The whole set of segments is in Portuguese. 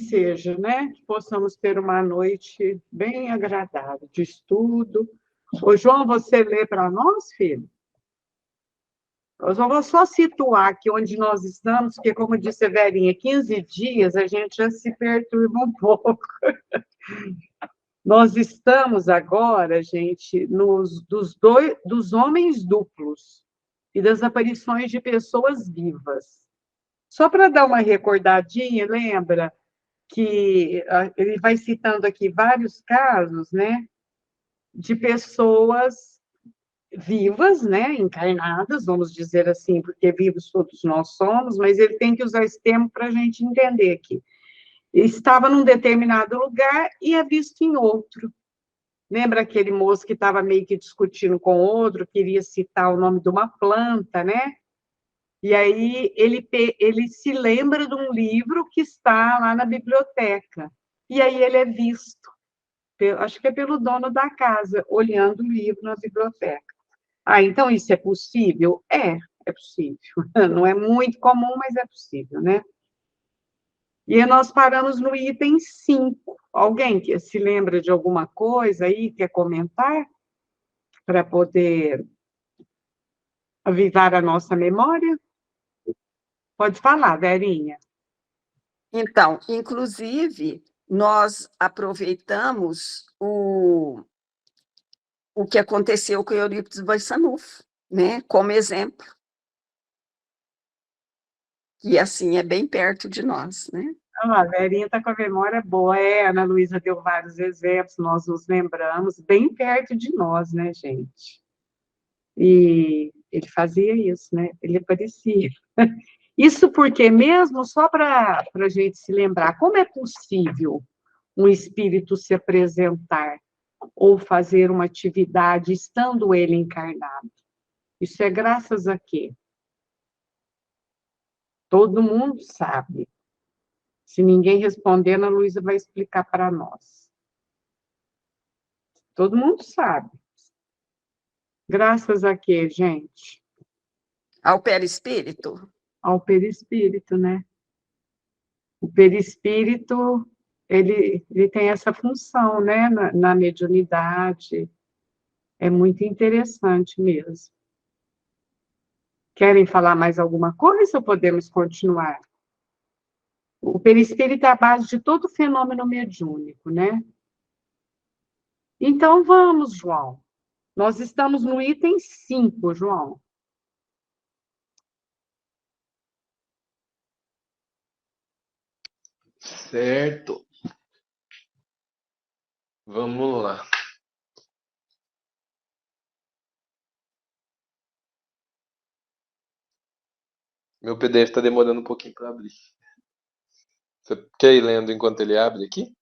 seja, né? Que possamos ter uma noite bem agradável de estudo. Ô, João, você lê para nós, filho? Eu só vou só situar aqui onde nós estamos, porque, como disse a Verinha, 15 dias a gente já se perturba um pouco. Nós estamos agora, gente, dos homens duplos e das aparições de pessoas vivas. Só para dar uma recordadinha, lembra que ele vai citando aqui vários casos, né, de pessoas vivas, né, encarnadas, vamos dizer assim, porque vivos todos nós somos, mas ele tem que usar esse termo para a gente entender aqui. Estava num determinado lugar e é visto em outro. Lembra aquele moço que estava meio que discutindo com outro, queria citar o nome de uma planta, né? E aí ele se lembra de um livro que está lá na biblioteca. E aí ele é visto, acho que é pelo dono da casa, olhando o livro na biblioteca. Ah, então isso é possível? É possível. Não é muito comum, mas é possível, né? E nós paramos no item 5. Alguém que se lembra de alguma coisa aí, quer comentar? Para poder avivar a nossa memória? Pode falar, Verinha. Então, inclusive, nós aproveitamos o que aconteceu com Eurípides Barçanufo, né, como exemplo. E assim, é bem perto de nós, né? A Verinha está com a memória boa. A Ana Luísa deu vários exemplos, nós nos lembramos, bem perto de nós, né, gente? E ele fazia isso, né? Ele aparecia. Isso porque mesmo, só para a gente se lembrar, como é possível um espírito se apresentar ou fazer uma atividade estando ele encarnado? Isso é graças a quê? Todo mundo sabe. Se ninguém responder, a Ana Luísa vai explicar para nós. Todo mundo sabe. Graças a quê, gente? Ao perispírito? Ao perispírito, né? O perispírito, ele tem essa função, né? Na mediunidade. É muito interessante mesmo. Querem falar mais alguma coisa ou podemos continuar? O perispírito é a base de todo fenômeno mediúnico, né? Então, vamos, João. Nós estamos no item 5, João. Certo. Vamos lá. Meu PDF está demorando um pouquinho para abrir. Você quer ir lendo enquanto ele abre aqui?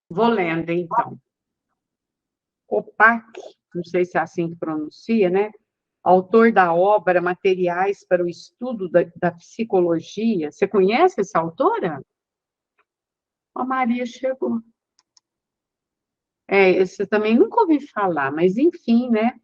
Vou lendo, então. Opac, não sei se é assim que pronuncia, né? Autor da obra Materiais para o Estudo da Psicologia. Você conhece essa autora? A Maria chegou. Esse também nunca ouvi falar, mas enfim, né?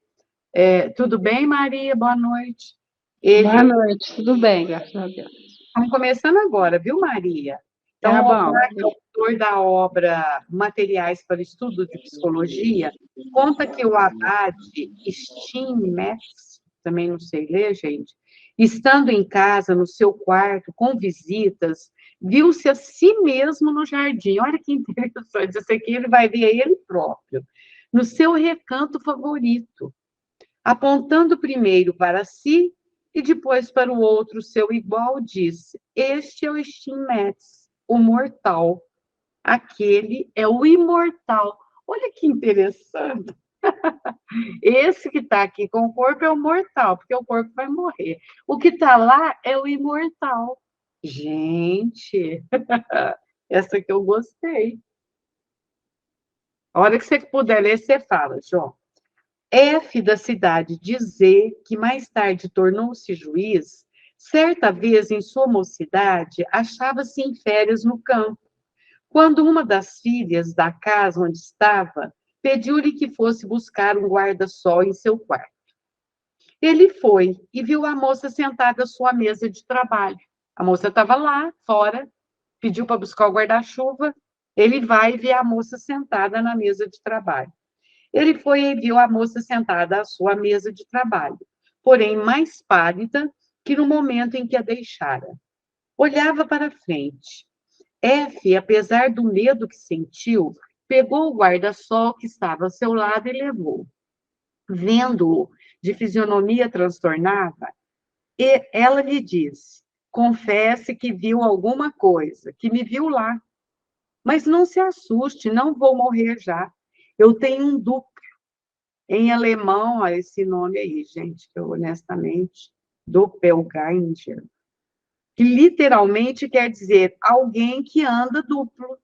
Tudo bem, Maria? Boa noite. Boa noite, tudo bem, graças a Deus. Estamos começando agora, viu, Maria? Então, Tá bom. o autor da obra Materiais para o Estudo de Psicologia conta que o abade Steinmetz, também não sei ler, gente, estando em casa, no seu quarto, com visitas, viu-se a si mesmo no jardim. Olha que interessante, isso aqui ele vai ver a ele próprio, no seu recanto favorito, apontando primeiro para si e depois para o outro, seu igual, disse: Este é o Steinmetz, o mortal. Aquele é o imortal. Olha que interessante. Esse que está aqui com o corpo é o mortal, porque o corpo vai morrer. O que está lá é o imortal. Gente, essa que eu gostei. A hora que você puder ler, você fala, João. F da cidade de Z, que mais tarde tornou-se juiz, certa vez em sua mocidade achava-se em férias no campo, quando uma das filhas da casa onde estava pediu-lhe que fosse buscar um guarda-sol em seu quarto. Ele foi e viu a moça sentada à sua mesa de trabalho. A moça estava lá, fora, pediu para buscar o guarda-chuva, ele vai e vê a moça sentada na mesa de trabalho. Ele foi e viu a moça sentada à sua mesa de trabalho, porém mais pálida que no momento em que a deixara. Olhava para frente. F, apesar do medo que sentiu, pegou o guarda-sol que estava ao seu lado e levou. Vendo-o de fisionomia transtornada, ela lhe disse: confesse que viu alguma coisa, que me viu lá. Mas não se assuste, não vou morrer já. Eu tenho um duplo. Em alemão, esse nome aí, gente, que eu honestamente, Doppelganger, que literalmente quer dizer alguém que anda duplo.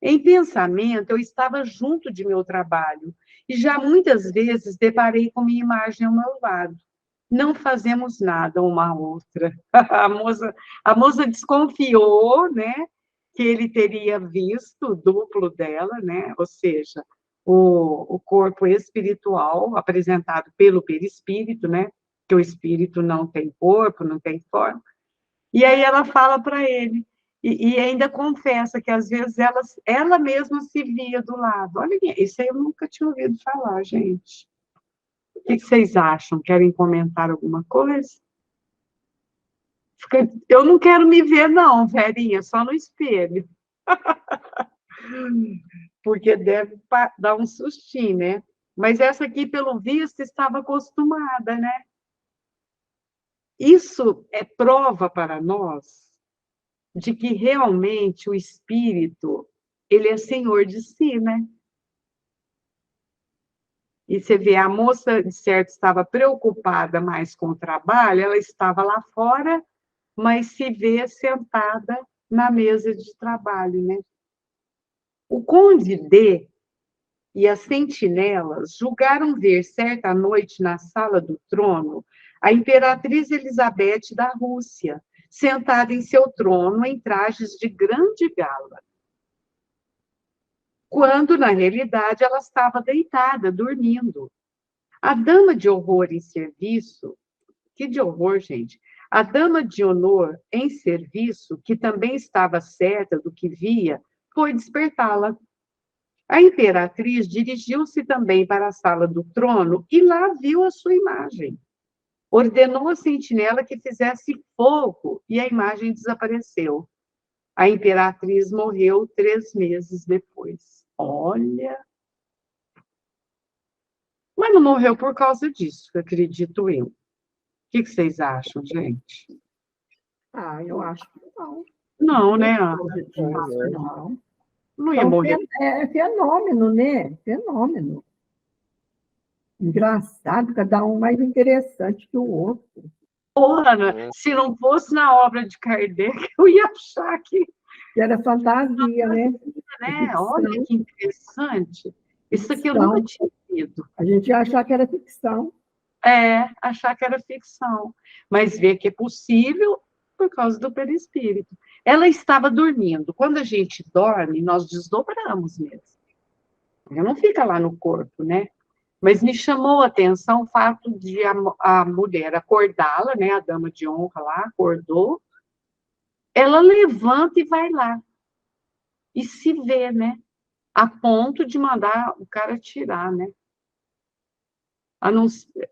Em pensamento, eu estava junto de meu trabalho e já muitas vezes deparei com minha imagem ao meu lado. Não fazemos nada uma à outra. A moça desconfiou, né, que ele teria visto o duplo dela, né, ou seja, o corpo espiritual apresentado pelo perispírito, né, que o espírito não tem corpo, não tem forma. E aí ela fala para ele, e ainda confessa que às vezes ela mesma se via do lado. Olha, isso aí eu nunca tinha ouvido falar, gente. O que vocês acham? Querem comentar alguma coisa? Eu não quero me ver, não, Verinha, só no espelho. Porque deve dar um sustinho, né? Mas essa aqui, pelo visto, estava acostumada, né? Isso é prova para nós de que realmente o espírito, ele é senhor de si, né? E você vê, a moça, de certo, estava preocupada mais com o trabalho, ela estava lá fora, mas se vê sentada na mesa de trabalho, né? O conde D e as sentinelas julgaram ver certa noite na sala do trono a imperatriz Elizabeth da Rússia, sentada em seu trono em trajes de grande gala, quando, na realidade, ela estava deitada, dormindo. A dama de honor em serviço, que de horror, gente! A dama de honor em serviço, que também estava certa do que via, foi despertá-la. A imperatriz dirigiu-se também para a sala do trono e lá viu a sua imagem. Ordenou à sentinela que fizesse fogo e a imagem desapareceu. A imperatriz morreu 3 meses depois. Olha! Mas não morreu por causa disso, acredito eu. O que vocês acham, gente? Ah, eu acho que não. Não, né, Ana? Não. Não ia morrer. É fenômeno, né? Fenômeno. Engraçado, cada um mais interessante que o outro. Ana, se não fosse na obra de Kardec, eu ia achar que... Era fantasia, né? Olha que interessante. Isso aqui eu nunca tinha visto. A gente ia achar que era ficção. Achar que era ficção. Mas ver que é possível por causa do perispírito. Ela estava dormindo. Quando a gente dorme, nós desdobramos mesmo. Ela não fica lá no corpo, né? Mas me chamou a atenção o fato de a mulher acordá-la, né? A dama de honra lá acordou. Ela levanta e vai lá. E se vê, né? A ponto de mandar o cara tirar, né? A não ser...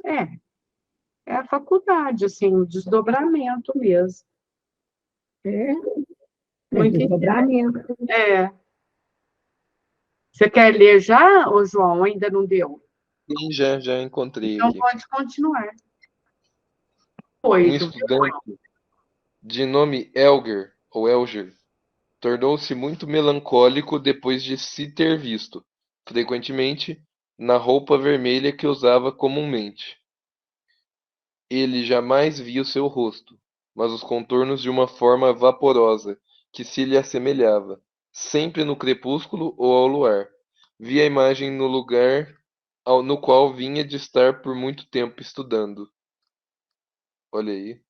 É a faculdade, assim, o desdobramento mesmo. Muito Desdobramento. Você quer ler já, ô João? Ainda não deu? Sim, já encontrei Então aqui. pode continuar. Um estudante de nome Elger, ou Elger, tornou-se muito melancólico depois de se ter visto, frequentemente, na roupa vermelha que usava comumente. Ele jamais via o seu rosto, mas os contornos de uma forma vaporosa, que se lhe assemelhava, sempre no crepúsculo ou ao luar. Via a imagem no lugar no qual vinha de estar por muito tempo estudando. Olha aí.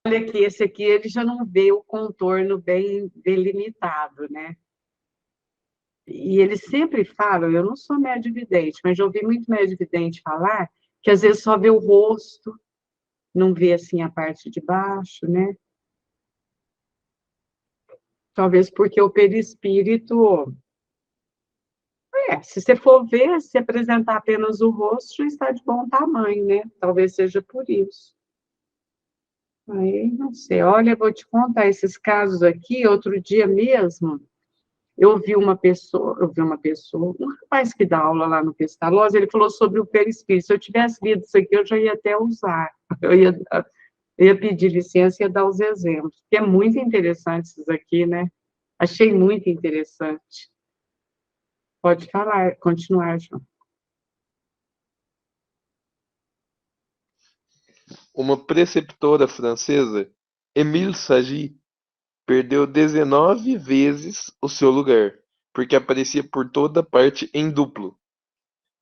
Olha aqui, esse aqui ele já não vê o contorno bem delimitado, né? E eles sempre falam, eu não sou médio vidente, mas já ouvi muito médio vidente falar que às vezes só vê o rosto, não vê assim a parte de baixo, né? Talvez porque o perispírito, se você for ver, se apresentar apenas o rosto, já está de bom tamanho, né? Talvez seja por isso. Aí, não sei. Olha, eu vou te contar esses casos aqui. Outro dia mesmo, eu vi uma pessoa, um rapaz que dá aula lá no Pestalozzi, ele falou sobre o perispírito. Se eu tivesse lido isso aqui, eu já ia até usar. Eu ia pedir licença e ia dar os exemplos, porque é muito interessante isso aqui, né? Achei muito interessante. Pode falar, continuar, João. Uma preceptora francesa, Émile Sagy, perdeu 19 vezes o seu lugar, porque aparecia por toda parte em duplo.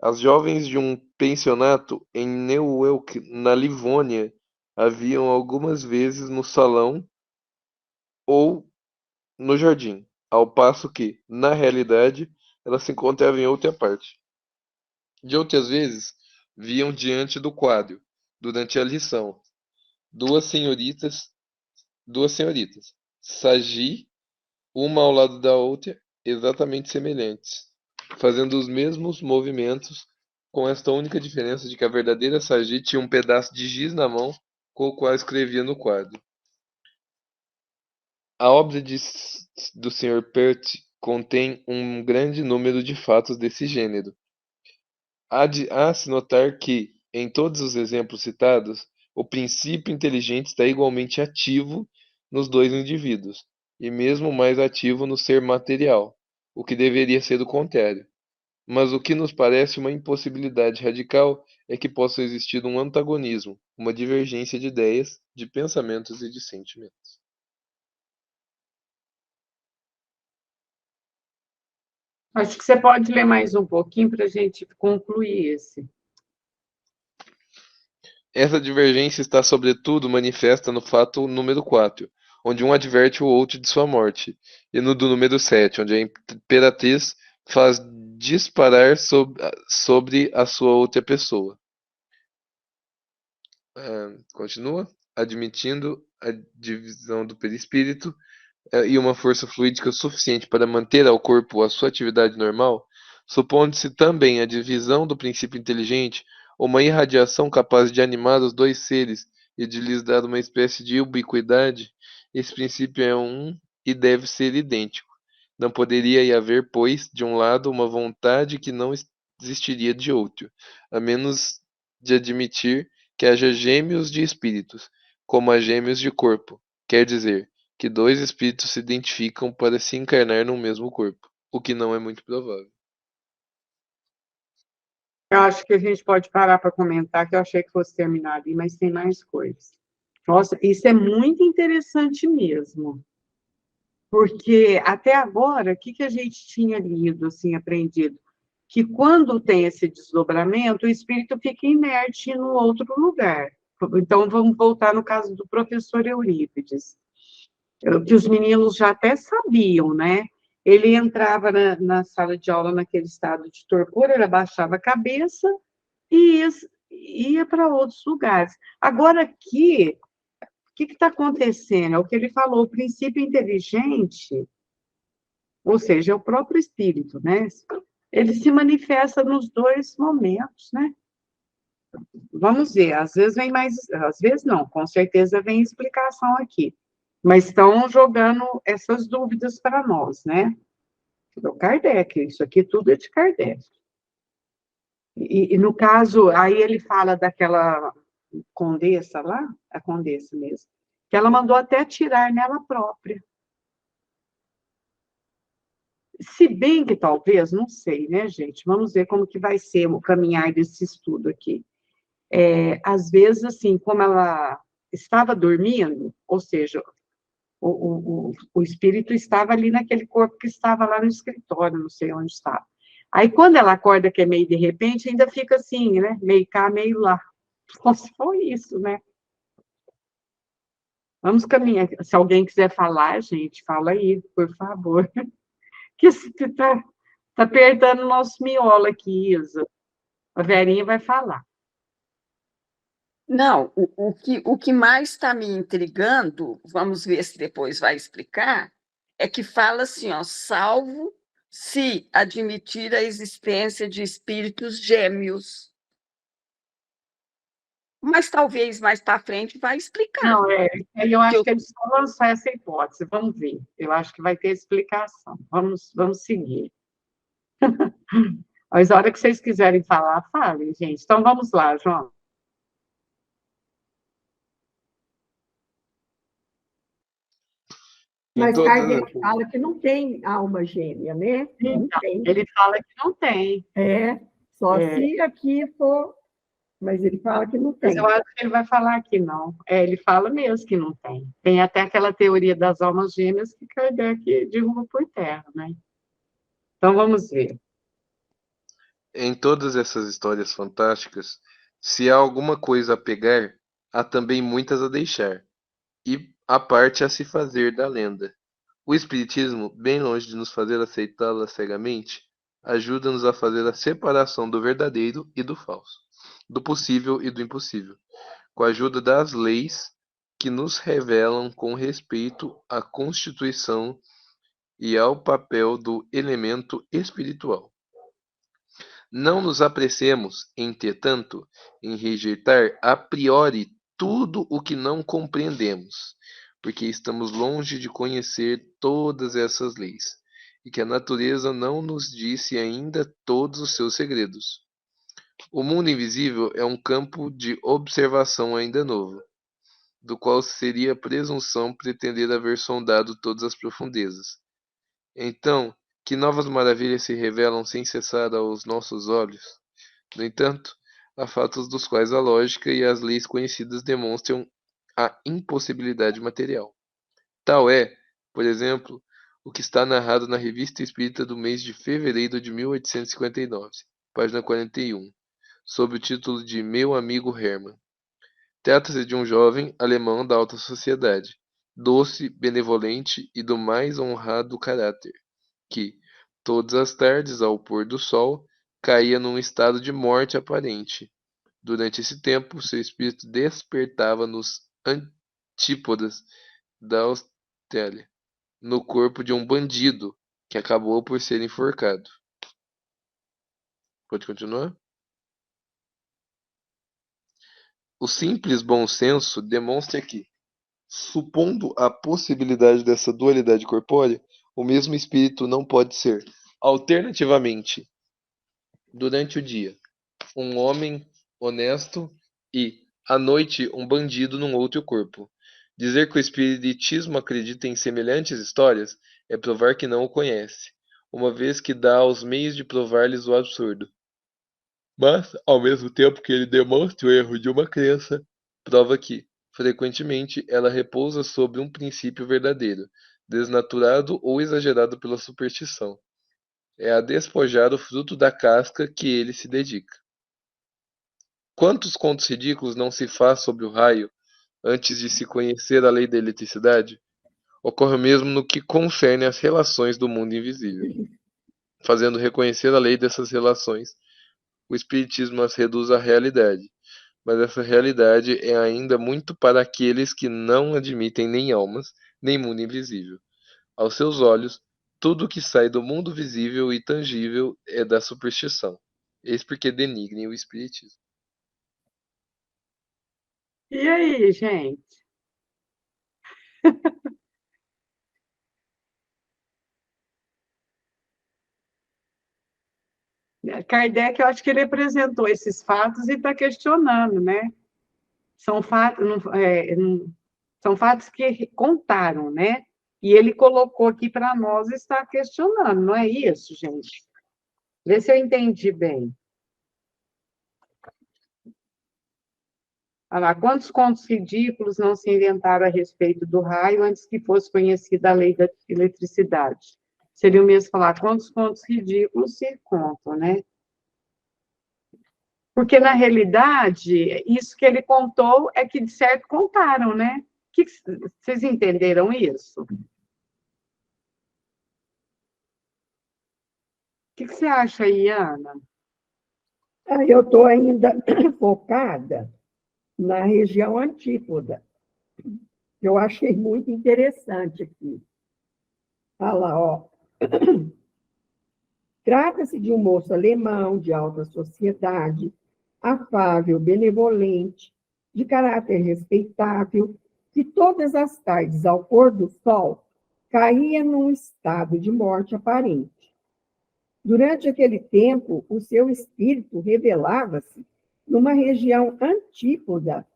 As jovens de um pensionato em Neuwelk, na Livônia, a viam algumas vezes no salão ou no jardim, ao passo que, na realidade, ela se encontrava em outra parte. De outras vezes, viam diante do quadro, durante a lição, duas senhoritas, Sagi, uma ao lado da outra, exatamente semelhantes, fazendo os mesmos movimentos, com esta única diferença de que a verdadeira Sagi tinha um pedaço de giz na mão, com o qual escrevia no quadro. A obra do Sr. Pert contém um grande número de fatos desse gênero. Há se notar que, em todos os exemplos citados, o princípio inteligente está igualmente ativo nos dois indivíduos, e mesmo mais ativo no ser material, o que deveria ser o contrário. Mas o que nos parece uma impossibilidade radical é que possa existir um antagonismo, uma divergência de ideias, de pensamentos e de sentimentos. Acho que você pode ler mais um pouquinho para a gente concluir esse. Essa divergência está sobretudo manifesta no fato número 4, onde um adverte o outro de sua morte, e no do número 7, onde a imperatriz faz disparar sobre a sua outra pessoa. Continua. Admitindo a divisão do perispírito e uma força fluídica suficiente para manter ao corpo a sua atividade normal, supondo-se também a divisão do princípio inteligente, uma irradiação capaz de animar os dois seres e de lhes dar uma espécie de ubiquidade, esse princípio é um e deve ser idêntico. Não poderia haver, pois, de um lado, uma vontade que não existiria de outro, a menos de admitir que haja gêmeos de espíritos, como há gêmeos de corpo, quer dizer, que dois espíritos se identificam para se encarnar no mesmo corpo, o que não é muito provável. Eu acho que a gente pode parar para comentar, que eu achei que fosse terminar ali, mas tem mais coisas. Nossa, isso é muito interessante mesmo. Porque até agora, o que a gente tinha lido, assim, aprendido? Que quando tem esse desdobramento, o espírito fica inerte no outro lugar. Então, vamos voltar no caso do professor Eurípides, que os meninos já até sabiam, né? Ele entrava na sala de aula naquele estado de torpor, ele abaixava a cabeça e ia para outros lugares. Agora aqui, o que está acontecendo? É o que ele falou, o princípio inteligente, ou seja, é o próprio espírito, né? Ele se manifesta nos dois momentos, né? Vamos ver, às vezes vem mais, às vezes não, com certeza vem explicação aqui, mas estão jogando essas dúvidas para nós, né? Do Kardec, isso aqui tudo é de Kardec. E no caso, aí ele fala daquela condessa lá, a condessa mesmo, que ela mandou até atirar nela própria. Se bem que talvez, não sei, né, gente? Vamos ver como que vai ser o caminhar desse estudo aqui. Às vezes, assim, como ela estava dormindo, ou seja, o espírito estava ali naquele corpo que estava lá no escritório, não sei onde estava. Aí, quando ela acorda, que é meio de repente, ainda fica assim, né? Meio cá, meio lá. Como se foi isso, né? Vamos caminhar. Se alguém quiser falar, gente, fala aí, por favor. Que está apertando o nosso miolo aqui, Isa. A Verinha vai falar. Não, o que mais está me intrigando, vamos ver se depois vai explicar, é que fala assim, ó, salvo se admitir a existência de espíritos gêmeos. Mas talvez mais para frente vai explicar. Não, eu acho que eles vão lançar essa hipótese, vamos ver. Eu acho que vai ter explicação. Vamos seguir. Mas a hora que vocês quiserem falar, falem, gente. Então, vamos lá, João. Mas Então, Kardec fala que não tem alma gêmea, né? Não tem. Ele fala que não tem. Só se aqui for... Mas ele fala que não tem. Mas eu acho que ele vai falar que não. Ele fala mesmo que não tem. Tem até aquela teoria das almas gêmeas que Kardec derruba por terra, né? Então, vamos ver. em todas essas histórias fantásticas, se há alguma coisa a pegar, há também muitas a deixar, e a parte a se fazer da lenda. O Espiritismo, bem longe de nos fazer aceitá-la cegamente, ajuda-nos a fazer a separação do verdadeiro e do falso, do possível e do impossível, com a ajuda das leis que nos revelam com respeito à constituição e ao papel do elemento espiritual. Não nos apressemos, entretanto, em rejeitar a priori tudo o que não compreendemos, porque estamos longe de conhecer todas essas leis, e que a natureza não nos disse ainda todos os seus segredos. O mundo invisível é um campo de observação ainda novo, do qual seria presunção pretender haver sondado todas as profundezas. Então, que novas maravilhas se revelam sem cessar aos nossos olhos? No entanto, há fatos dos quais a lógica e as leis conhecidas demonstram a impossibilidade material. Tal é, por exemplo, o que está narrado na Revista Espírita do mês de fevereiro de 1859, página 41, sob o título de Meu Amigo Hermann. Trata-se de um jovem alemão da alta sociedade, doce, benevolente e do mais honrado caráter, que, todas as tardes, ao pôr do sol, caía num estado de morte aparente. Durante esse tempo, seu espírito despertava nos antípodas da Austrália, no corpo de um bandido, que acabou por ser enforcado. Pode continuar? O simples bom senso demonstra que, supondo a possibilidade dessa dualidade corpórea, o mesmo espírito não pode ser, alternativamente, durante o dia, um homem honesto e, à noite, um bandido num outro corpo. Dizer que o espiritismo acredita em semelhantes histórias é provar que não o conhece, uma vez que dá os meios de provar-lhes o absurdo. Mas, ao mesmo tempo que ele demonstra o erro de uma crença, prova que, frequentemente, ela repousa sobre um princípio verdadeiro, desnaturado ou exagerado pela superstição. É a despojar o fruto da casca que ele se dedica. Quantos contos ridículos não se faz sobre o raio antes de se conhecer a lei da eletricidade? Ocorre mesmo no que concerne às relações do mundo invisível. Fazendo reconhecer a lei dessas relações, o Espiritismo as reduz à realidade, mas essa realidade é ainda muito para aqueles que não admitem nem almas, nem mundo invisível. Aos seus olhos, tudo o que sai do mundo visível e tangível é da superstição. Eis porque denigrem o Espiritismo. E aí, gente? Kardec, eu acho que ele apresentou esses fatos e está questionando, né? São fatos, são fatos que contaram, né? E ele colocou aqui para nós e está questionando, não é isso, gente? Vê se eu entendi bem. Olha lá, quantos contos ridículos não se inventaram a respeito do raio antes que fosse conhecida a lei da eletricidade? Seria o mesmo falar quantos contos ridículos se contam, né? Porque, na realidade, isso que ele contou é que, de certo, contaram, né? Vocês entenderam isso? O que você acha aí, Ana? Eu estou ainda focada na região antípoda. Eu achei muito interessante aqui. Olha lá, ó. Trata-se de um moço alemão de alta sociedade, afável, benevolente, de caráter respeitável, que todas as tardes, ao pôr do sol, caía num estado de morte aparente. Durante aquele tempo, o seu espírito revelava-se numa região antípoda,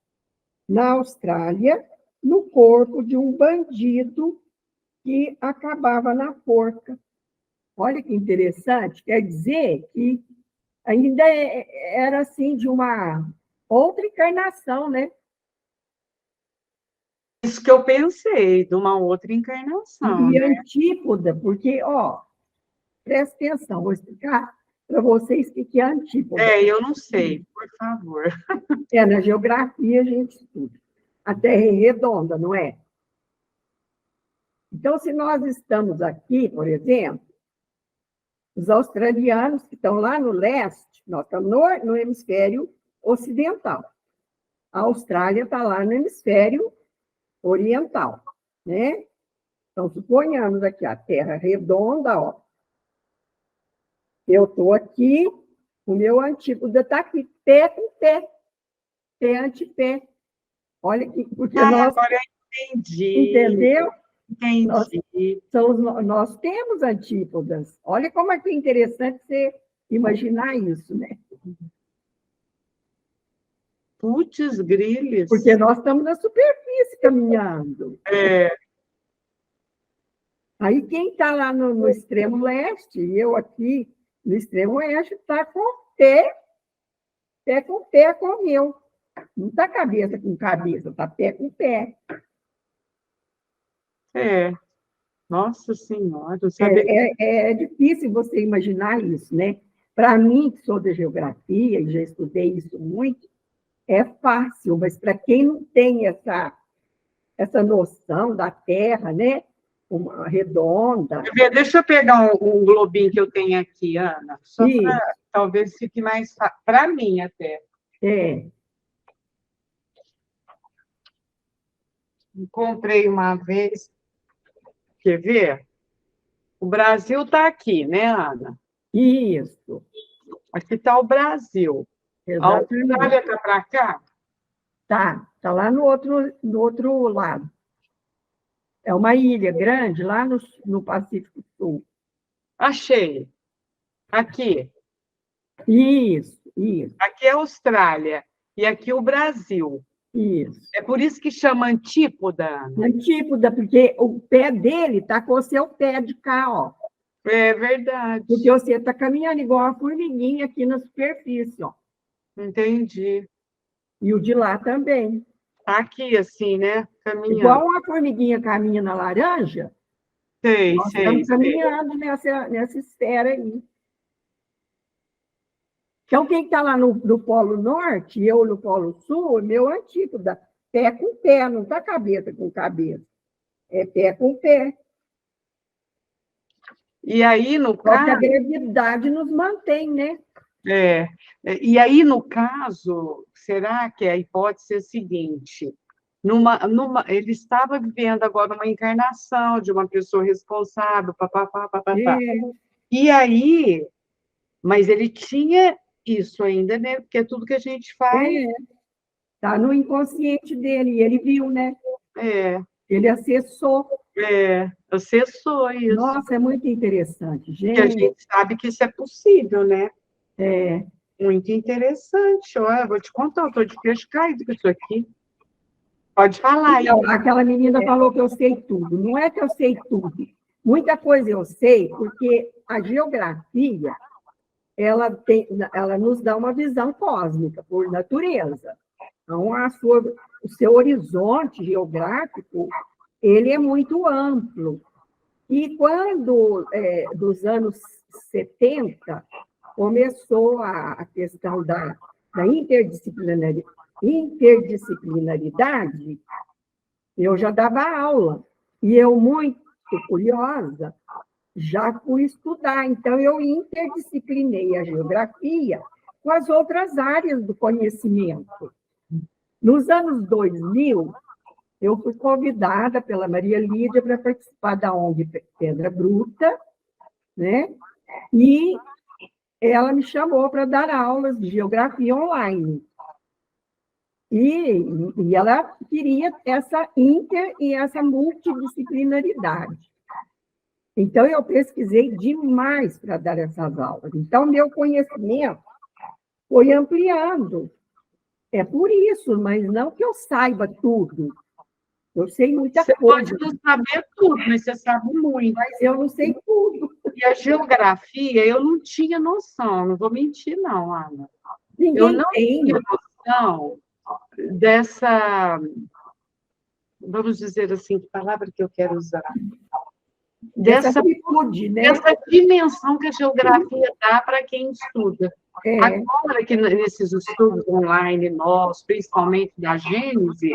na Austrália, no corpo de um bandido que acabava na forca. Olha que interessante, quer dizer que ainda era assim de uma outra encarnação, né? Isso que eu pensei, de uma outra encarnação, E né? antípoda, porque, ó, presta atenção, vou explicar para vocês o que é antípoda. Eu não sei, por favor. Na geografia a gente estuda. A Terra é redonda, não é? Então, se nós estamos aqui, por exemplo, os australianos que estão lá no leste, nós estamos no hemisfério ocidental. A Austrália está lá no hemisfério oriental, né? Então, suponhamos aqui a Terra redonda, ó. Eu estou aqui, o meu antípoda está aqui, pé com pé, pé antepé. Olha que, porque nós... Agora eu entendi. Entendeu? Entendi. Nós temos antípodas. Olha como é que é interessante você imaginar isso, né? Putz, grilhos. Porque nós estamos na superfície caminhando. Aí quem está lá no extremo leste, e eu aqui no extremo oeste, está com pé com pé com o meu. Não está cabeça com cabeça, está pé com pé. Nossa Senhora. É difícil você imaginar isso, né? Para mim, que sou da geografia e já estudei isso muito, é fácil, mas para quem não tem essa noção da Terra, né? Uma redonda. Deixa eu pegar um globinho que eu tenho aqui, Ana, só para talvez fique mais fácil, para mim até. Encontrei uma vez. Quer ver? O Brasil está aqui, né, Ana? Isso. Aqui está o Brasil. Exatamente. A Austrália está para cá? Tá lá no outro lado. É uma ilha grande lá no Pacífico Sul. Achei. Aqui. Isso. Aqui é a Austrália e aqui o Brasil. Isso. É por isso que chama antípoda, Ana. Antípoda, porque o pé dele está com o seu pé de cá, ó. É verdade. Porque você está caminhando igual a formiguinha aqui na superfície, ó. Entendi. E o de lá também. Aqui, assim, né? Caminhando. Igual a formiguinha caminha na laranja, nós estamos caminhando nessa esfera aí. Então, quem está lá no Polo Norte, eu no Polo Sul, meu antípoda, pé com pé, não está cabeça com cabeça. É pé com pé. E aí, no caso... a gravidade nos mantém, né? E aí, no caso, será que a hipótese é a seguinte? Ele estava vivendo agora uma encarnação de uma pessoa responsável, E aí, mas ele tinha isso ainda, né? Porque é tudo que a gente faz. Está no inconsciente dele, e ele viu, né? Ele acessou. Acessou isso. Nossa, é muito interessante, gente. E a gente sabe que isso é possível, né? É. Muito interessante. Olha, vou te contar, eu estou de queixo caído com isso aqui. Pode falar. Então, aquela menina falou que eu sei tudo. Não é que eu sei tudo. Muita coisa eu sei, porque a geografia, ela nos dá uma visão cósmica, por natureza. Então, o seu horizonte geográfico, ele é muito amplo. E quando, dos anos 70, começou a questão da interdisciplinaridade, eu já dava aula. E eu, muito curiosa, já fui estudar. Então, eu interdisciplinei a geografia com as outras áreas do conhecimento. Nos anos 2000, eu fui convidada pela Maria Lídia para participar da ONG Pedra Bruta, né? E ela me chamou para dar aulas de geografia online. E ela queria essa e essa multidisciplinaridade. Então, eu pesquisei demais para dar essas aulas. Então, meu conhecimento foi ampliando. É por isso, mas não que eu saiba tudo. Eu sei muita Você coisa. pode não saber tudo, mas você sabe muito. Mas eu não sei tudo. E a geografia, eu não tinha noção, não vou mentir, não, Ana. Ninguém Eu não tem. tinha noção dessa, vamos dizer assim, que palavra que eu quero usar? Dessa atitude, né? Dessa dimensão que a geografia dá para quem estuda. É. Agora que nesses estudos online nossos, principalmente da Gênese,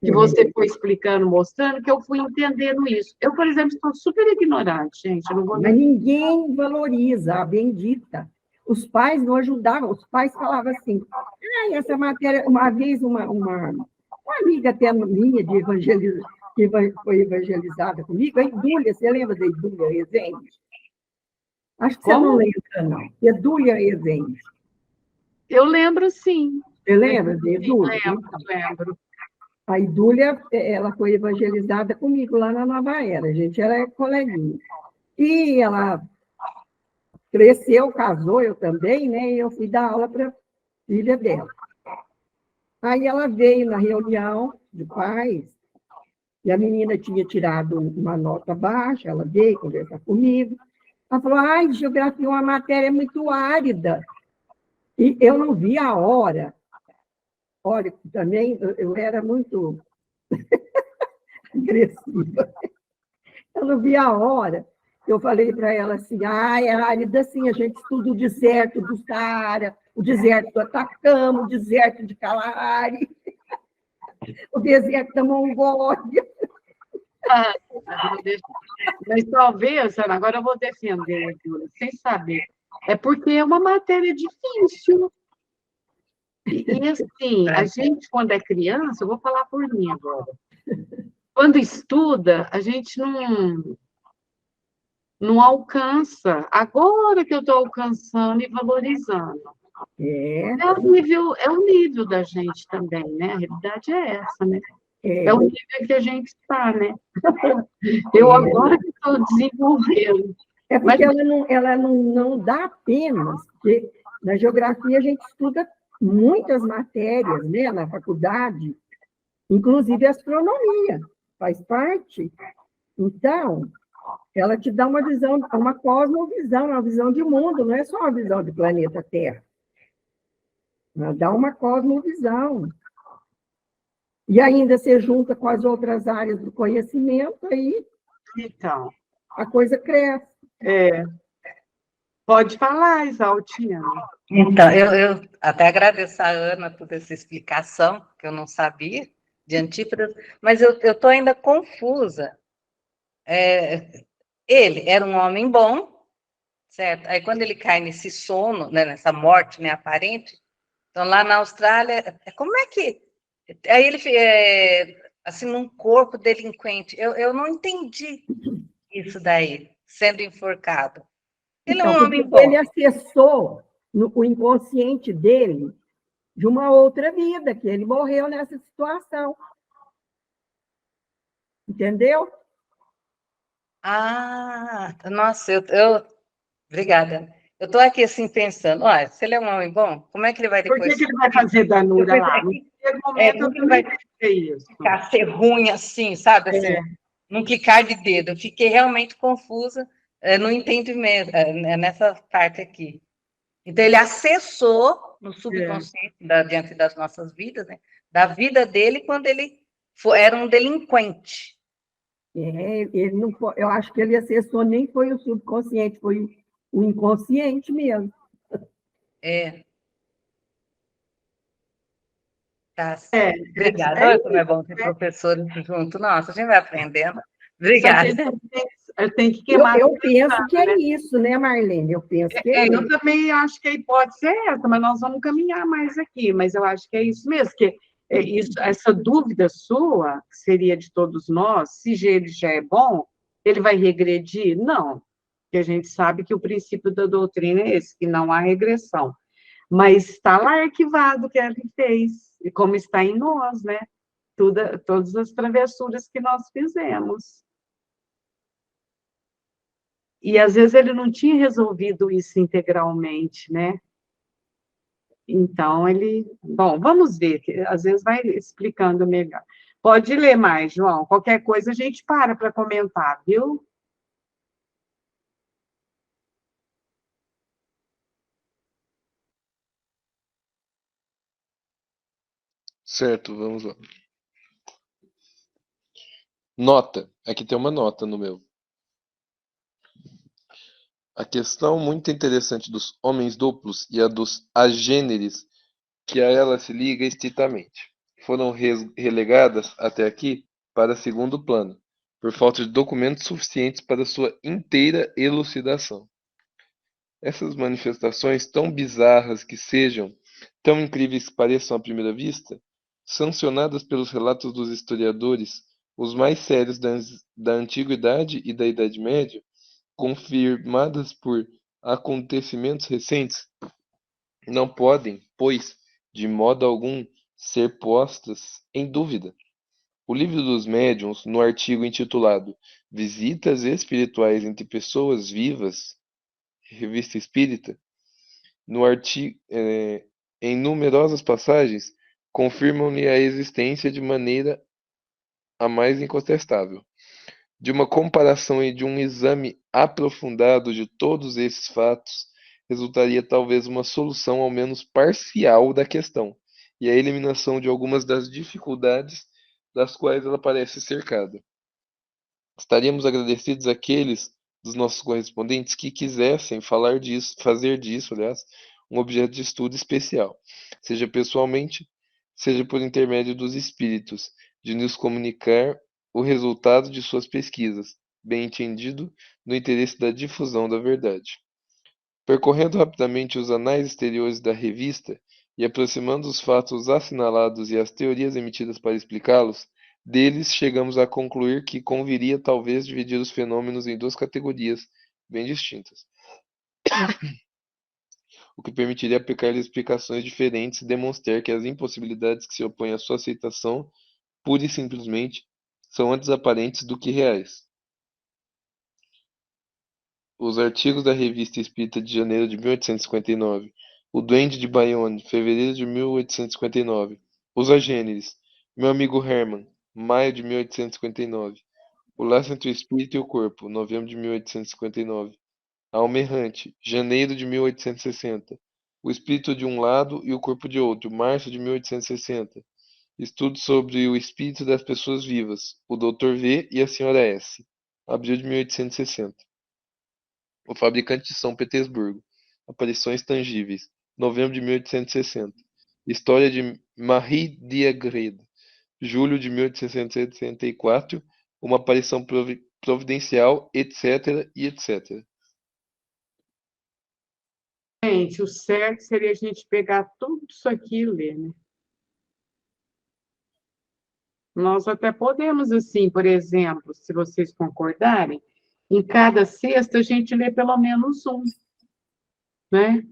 que você foi explicando, mostrando, que eu fui entendendo isso. Eu, por exemplo, estou super ignorante, gente. Eu não vou Mas ninguém valoriza a bendita. Os pais não ajudavam, os pais falavam assim, essa matéria, uma vez uma amiga até minha de que foi evangelizada comigo, a Idúlia, você lembra da Idúlia Rezende? Acho que você não lembra, não. Edúlia Rezende. Eu lembro, sim. Você lembra da Edúlia? Lembro. A Idúlia, ela foi evangelizada comigo lá na Nova Era, a gente era coleguinha. E ela cresceu, casou, eu também, né? E eu fui dar aula para a filha dela. Aí ela veio na reunião de pais, e a menina tinha tirado uma nota baixa, ela veio conversar comigo. Ela falou, geografia é uma matéria muito árida. E eu não vi a hora. Olha, também eu era muito agressiva. Eu não vi a hora. Eu falei para ela assim, é árida sim, a gente estuda o deserto do Saara, o deserto do Atacama, o deserto de Kalahari, o deserto da Mongólia. Mas talvez, Ana, agora eu vou defender, sem saber. É porque é uma matéria difícil. E assim, a gente, quando é criança, eu vou falar por mim agora, quando estuda, a gente não alcança. Agora que eu estou alcançando e valorizando. É o nível da gente também, né? A realidade é essa, né? É o nível que a gente está, né? Eu agora que estou desenvolvendo. É porque ela não dá apenas, porque na geografia a gente estuda muitas matérias, né, na faculdade, inclusive astronomia, faz parte. Então, ela te dá uma visão, uma cosmovisão, uma visão de mundo, não é só uma visão do planeta Terra. Ela dá uma cosmovisão. E ainda se junta com as outras áreas do conhecimento, aí então, a coisa cresce. Pode falar, Isaltina. Então, eu até agradeço a Ana por essa explicação, que eu não sabia, de Antípodas, mas eu estou ainda confusa. Ele era um homem bom, certo? Aí, quando ele cai nesse sono, né, nessa morte, né, aparente, então, lá na Austrália, como é que... Aí ele, assim, num corpo delinquente, eu não entendi isso daí, sendo enforcado. Ele é um homem bom. Ele acessou o inconsciente dele de uma outra vida, que ele morreu nessa situação. Entendeu? Nossa, obrigada. Eu estou aqui assim pensando, se ele é um homem bom, como é que ele vai depois... Por que ele vai fazer danura lá? No primeiro momento, ele vai ficar ser ruim assim, sabe? Assim, num clicar de dedo. Eu fiquei realmente confusa no entendimento, nessa parte aqui. Então, ele acessou no subconsciente, diante das nossas vidas, né? Da vida dele, quando ele era um delinquente. Ele não, eu acho que ele acessou, nem foi o subconsciente, foi o inconsciente mesmo. Tá. Obrigada. Olha como é bom ter professores junto. Nossa, a gente vai aprendendo. Obrigada. Tem que queimar. Eu penso que é isso, né, Marlene? Eu penso que é isso. Eu também acho que a hipótese é essa, mas nós vamos caminhar mais aqui. Mas eu acho que é isso mesmo, que essa dúvida sua, que seria de todos nós, se ele já é bom, ele vai regredir? Não, porque a gente sabe que o princípio da doutrina é esse, que não há regressão. Mas está lá arquivado o que ele fez, e como está em nós, né? Todas as travessuras que nós fizemos. E, às vezes, ele não tinha resolvido isso integralmente, né? Então, Bom, vamos ver, que às vezes vai explicando melhor. Pode ler mais, João. Qualquer coisa a gente para comentar, viu? Certo, vamos lá. Nota. Aqui tem uma nota no meu. A questão muito interessante dos homens duplos e a dos agêneres, que a ela se liga estritamente, foram relegadas até aqui para segundo plano, por falta de documentos suficientes para sua inteira elucidação. Essas manifestações, tão bizarras que sejam, tão incríveis que pareçam à primeira vista, sancionadas pelos relatos dos historiadores, os mais sérios da Antiguidade e da Idade Média, confirmadas por acontecimentos recentes, não podem, pois, de modo algum, ser postas em dúvida. O Livro dos Médiuns, no artigo intitulado Visitas Espirituais entre Pessoas Vivas, Revista Espírita, em numerosas passagens, confirmam-lhe a existência de maneira a mais incontestável. De uma comparação e de um exame aprofundado de todos esses fatos, resultaria talvez uma solução ao menos parcial da questão, e a eliminação de algumas das dificuldades das quais ela parece cercada. Estaríamos agradecidos àqueles dos nossos correspondentes que quisessem fazer disso, aliás, um objeto de estudo especial, seja pessoalmente, seja por intermédio dos espíritos, de nos comunicar o resultado de suas pesquisas, bem entendido, no interesse da difusão da verdade. Percorrendo rapidamente os anais exteriores da revista e aproximando os fatos assinalados e as teorias emitidas para explicá-los, deles chegamos a concluir que conviria talvez dividir os fenômenos em duas categorias bem distintas, o que permitiria aplicar-lhes explicações diferentes e demonstrar que as impossibilidades que se opõem à sua aceitação, pura e simplesmente, são antes aparentes do que reais. Os artigos da Revista Espírita de janeiro de 1859, O Duende de Bayonne, fevereiro de 1859, Os Agêneres, Meu Amigo Hermann, maio de 1859, O Laço entre o Espírito e o Corpo, novembro de 1859, A Alma Errante, janeiro de 1860, O Espírito de um lado e o Corpo de outro, março de 1860, Estudo sobre o Espírito das Pessoas Vivas, o Dr. V e a Sra. S., abril de 1860. O Fabricante de São Petersburgo, Aparições Tangíveis, novembro de 1860. História de Marie Diarguerre, julho de 1864. Uma aparição providencial, etc. e etc. Gente, o certo seria a gente pegar tudo isso aqui e ler, né? Nós até podemos, assim, por exemplo, se vocês concordarem, em cada sexta a gente lê pelo menos um, né?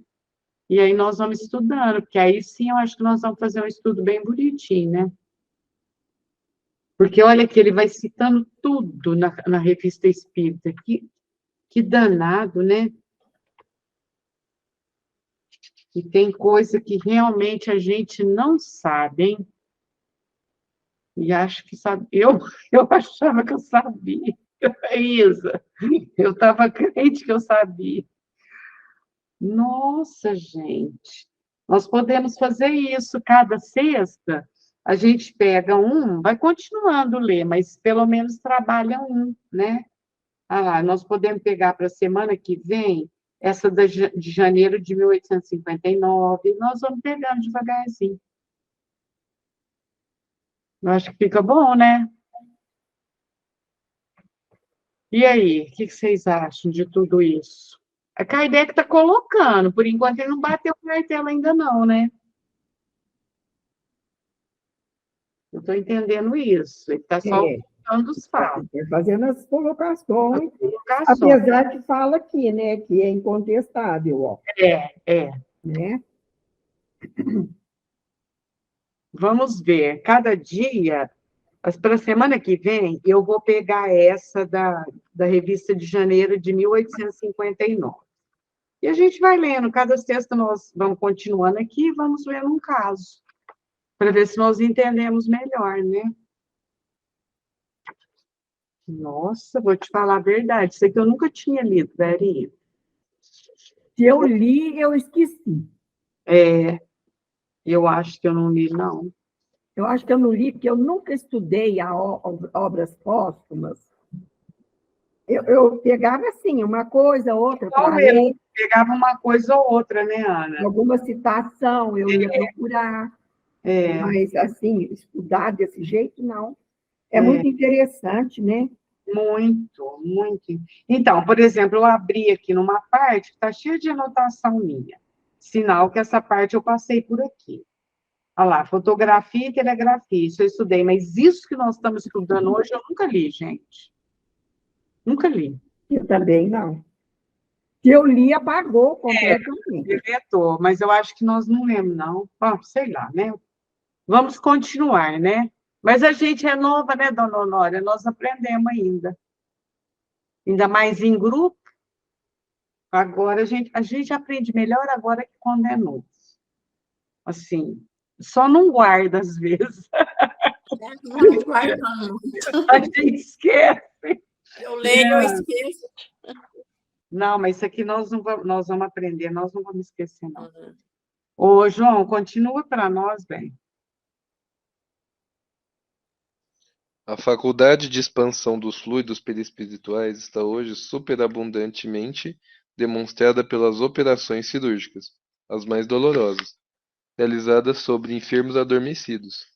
E aí nós vamos estudando, porque aí sim eu acho que nós vamos fazer um estudo bem bonitinho, né? Porque olha que ele vai citando tudo na Revista Espírita. Que danado, né? E tem coisa que realmente a gente não sabe, hein? E acho que sabe. Eu achava que eu sabia. Isa, eu estava crente que eu sabia. Nossa, gente. Nós podemos fazer isso cada sexta. A gente pega um, vai continuando a ler, mas pelo menos trabalha um, né? Ah, nós podemos pegar para a semana que vem essa de janeiro de 1859, nós vamos pegando devagarzinho. Eu acho que fica bom, né? E aí, o que vocês acham de tudo isso? A Kardec está colocando, por enquanto ele não bateu o martelo ainda não, né? estou entendendo isso. Ele está só É, dando os fatos. fazendo as colocações, Colocações. apesar que fala aqui, né, que é incontestável, ó, É. né? Vamos ver. Cada dia, para a semana que vem, eu vou pegar essa da revista de janeiro de 1859. E a gente vai lendo. Cada sexta nós vamos continuando aqui e vamos lendo um caso, para ver se nós entendemos melhor, né? Nossa, vou te falar a verdade. Isso aqui eu nunca tinha lido, Verinha. Se eu li, eu esqueci. Eu acho que eu não li, não. Eu acho que eu não li, porque eu nunca estudei obras póstumas. Eu pegava, assim, uma coisa, outra, para ler, Pegava uma coisa ou outra, né, Ana? alguma citação, eu ia procurar, É, mas, assim, estudar desse jeito, não. É muito interessante, né? muito, muito. Então, por exemplo, eu abri aqui numa parte que está cheia de anotação minha. Sinal que essa parte eu passei por aqui. Olha lá, fotografia e telegrafia, isso eu estudei, mas isso que nós estamos estudando hoje eu nunca li, gente. Nunca li. Eu também não. Se eu li, apagou completamente. Deletou, mas eu acho que nós não lemos, não. Bom, sei lá, né? Vamos continuar, né? Mas a gente é nova, né, dona Honória? Nós aprendemos ainda. Ainda mais em grupo. Agora, a gente aprende melhor agora que quando é novo. Assim, só não guarda às vezes. Não guarda muito. A gente esquece. Eu leio, eu esqueço. Não, mas isso aqui nós vamos aprender, nós não vamos esquecer, não. Ô, João, continua para nós, bem. A faculdade de expansão dos fluidos perispirituais está hoje superabundantemente demonstrada pelas operações cirúrgicas, as mais dolorosas, realizadas sobre enfermos adormecidos,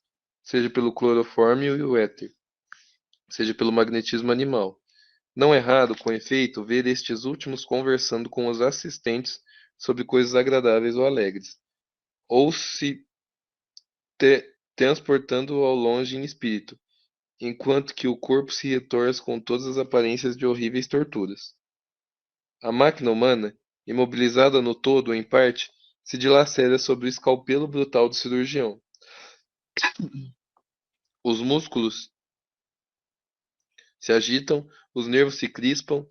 seja pelo cloroforme e o éter, seja pelo magnetismo animal. Não é raro, com efeito, ver estes últimos conversando com os assistentes sobre coisas agradáveis ou alegres, ou se transportando ao longe em espírito, enquanto que o corpo se retorce com todas as aparências de horríveis torturas. A máquina humana, imobilizada no todo ou em parte, se dilacera sobre o escalpelo brutal do cirurgião. Os músculos se agitam, os nervos se crispam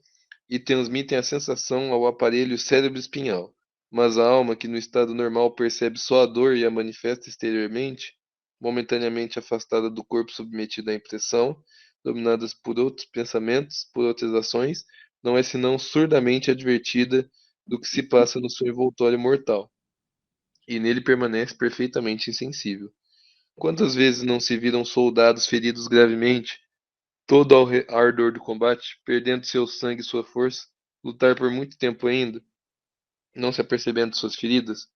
e transmitem a sensação ao aparelho cérebro-espinhal. Mas a alma, que no estado normal percebe só a dor e a manifesta exteriormente, momentaneamente afastada do corpo submetido à impressão, dominadas por outros pensamentos, por outras ações, não é senão surdamente advertida do que se passa no seu envoltório mortal, e nele permanece perfeitamente insensível. Quantas vezes não se viram soldados feridos gravemente, todo ao ardor do combate, perdendo seu sangue e sua força, lutar por muito tempo ainda, não se apercebendo de suas feridas?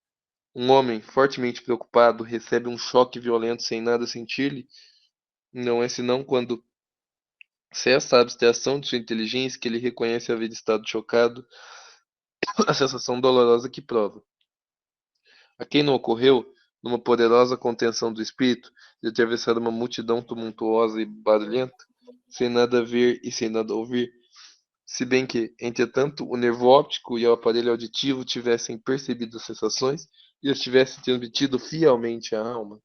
Um homem fortemente preocupado recebe um choque violento sem nada sentir-lhe, não é senão quando cessa a abstração de sua inteligência que ele reconhece haver estado chocado, a sensação dolorosa que prova. A quem não ocorreu, numa poderosa contenção do espírito, de atravessar uma multidão tumultuosa e barulhenta, sem nada ver e sem nada ouvir, se bem que, entretanto, o nervo óptico e o aparelho auditivo tivessem percebido as sensações e as tivessem transmitido fielmente à alma?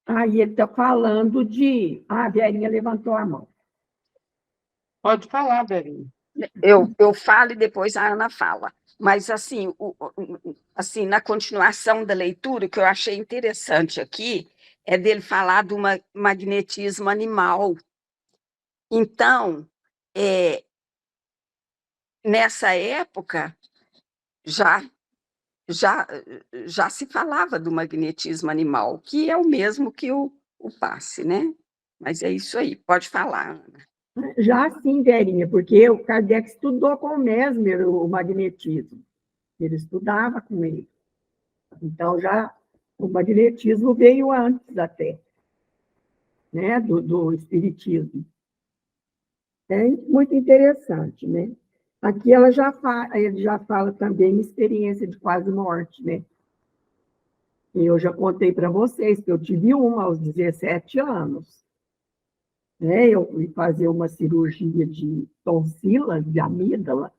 Aí ele está falando de... Ah, a Verinha levantou a mão. Pode falar, Verinha. Eu falo e depois a Ana fala. Mas, assim, assim, na continuação da leitura, o que eu achei interessante aqui é dele falar do magnetismo animal. Então, nessa época, já se falava do magnetismo animal, que é o mesmo que o passe, né? Mas é isso aí, pode falar, Ana. Já sim, Verinha, porque o Kardec estudou com o Mesmer o magnetismo. Ele estudava com ele. Então, já o magnetismo veio antes até, né, do espiritismo. É muito interessante, né? Aqui ele já fala também experiência de quase morte, né? E eu já contei para vocês que eu tive uma aos 17 anos. Né? Eu fui fazer uma cirurgia de tonsilas, de amígdala.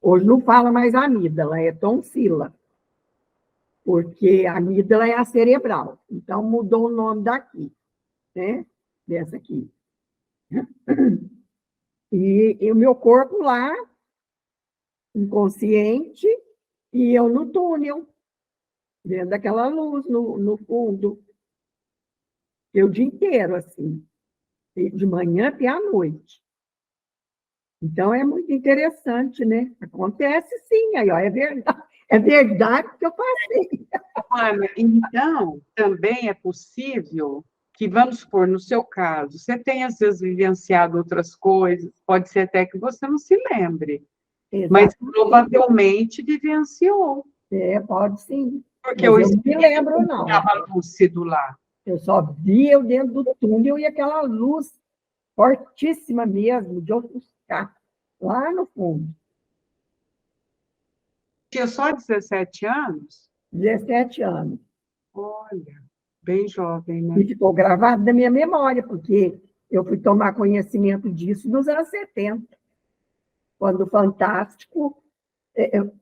Hoje não fala mais amígdala, é tonsila. Porque a amígdala é a cerebral. Então, mudou o nome daqui, né? Dessa aqui. E o meu corpo lá, inconsciente, e eu no túnel, vendo aquela luz no fundo. Eu o dia inteiro, assim, de manhã até à noite. Então, é muito interessante, né? Acontece sim, aí, ó, é verdade que eu passei. Ana, então, também é possível que, vamos supor, no seu caso, você tenha, às vezes, vivenciado outras coisas, pode ser até que você não se lembre, mas provavelmente vivenciou. Pode sim. Porque Mas o eu não me espírito lembro, não. estava lúcido lá. Eu só vi eu dentro do túnel e aquela luz fortíssima mesmo, de ofuscar, lá no fundo. Tinha só 17 anos? 17 anos. Olha, bem jovem, né? E ficou gravado na minha memória, porque eu fui tomar conhecimento disso nos anos 70, quando o Fantástico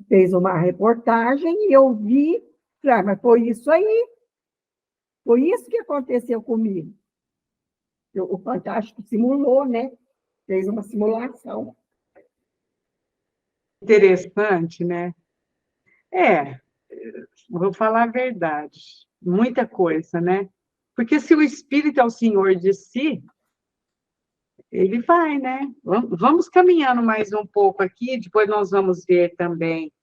fez uma reportagem e eu vi, mas foi isso aí, foi isso que aconteceu comigo. O Fantástico simulou, né? Fez uma simulação. Interessante, né? Vou falar a verdade, muita coisa, né? Porque se o espírito é o senhor de si, ele vai, né? Vamos caminhando mais um pouco aqui, depois nós vamos ver também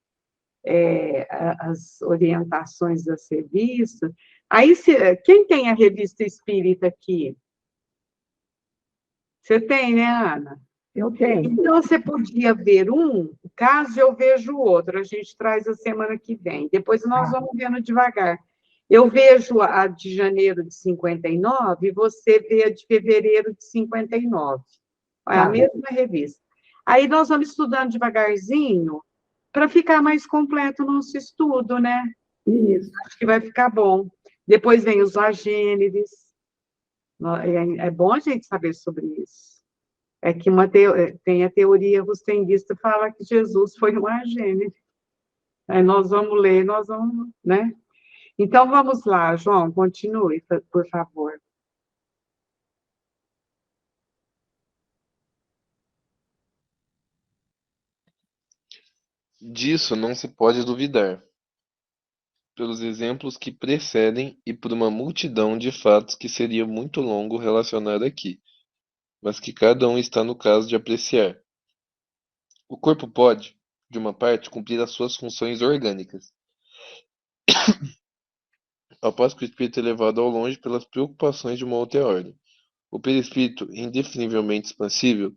as orientações das revistas. Aí, quem tem a revista espírita aqui? Você tem, né, Ana? Eu tenho. Então, você podia ver um, caso eu vejo o outro, a gente traz a semana que vem. Depois nós vamos vendo devagar. Eu vejo a de janeiro de 59 e você vê a de fevereiro de 59. É a mesma revista. Aí nós vamos estudando devagarzinho para ficar mais completo o nosso estudo, né? Isso. Acho que vai ficar bom. Depois vem os agêneres. É bom a gente saber sobre isso. É que tem a teoria rustendista que fala que Jesus foi um agênere. Aí nós vamos ler, nós vamos, né? Então, vamos lá, João, continue, por favor. Disso não se pode duvidar, pelos exemplos que precedem e por uma multidão de fatos que seria muito longo relacionar aqui, mas que cada um está no caso de apreciar. O corpo pode, de uma parte, cumprir as suas funções orgânicas, após que o espírito é levado ao longe pelas preocupações de uma outra ordem. O perispírito, indefinivelmente expansível,